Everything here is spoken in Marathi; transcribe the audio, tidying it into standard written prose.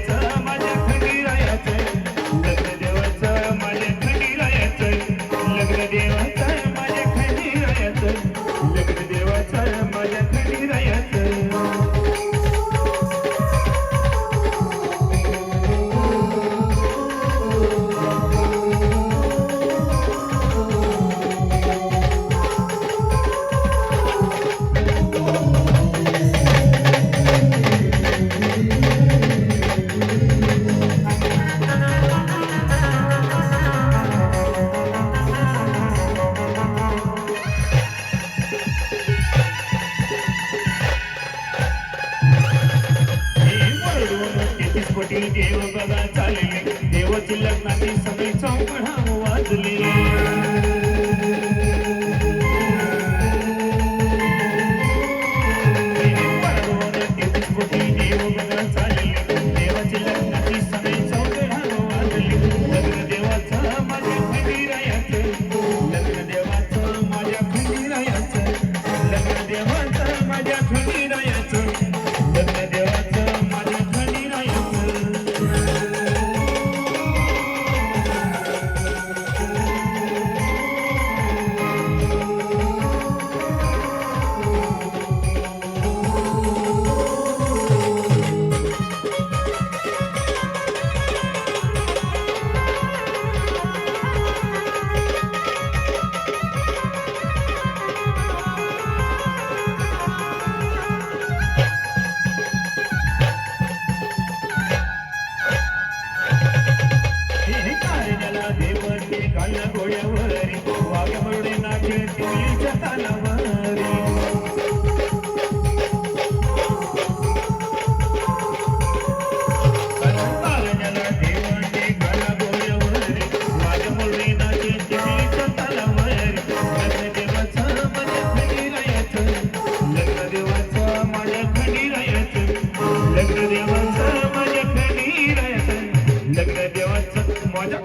देवाचं माझ्या खंडीरायाचं लग्न देवाचं माझ्या खंडीरायाचं लग्न देवाचं माझ्या खंडीरायाचं लग्न देवाचं माझ्या खंडीरायाचं देव बघा चालले देवाची लग्नाची सगळी चौकड वाजली देव बघा चालले देवाची लग्नाची सगळी चौकड वाजली लग्न देवाचं माझ्या खंडीरायाचं लग्न देवाचं माझ्या खंडीरायाचं लग्न देवाचं माझ्या खंडीरायाचं लग्न देवाचं माझ्या गाला गोळ्यावरी वाघ मरुडे नाचे टिवलीच्या तालावरी कारण्याला देवाने गाला गोळ्यावरी वाघ मरुडे नाचे टिवलीच्या तालावरी लग्न देवाचं माझ्या खंडीरायाचं लग्न देवाचं माझ्या खंडीरायाचं लग्न देवाचं माझ्या खंडीरायाचं लग्न देवाचं माझ्या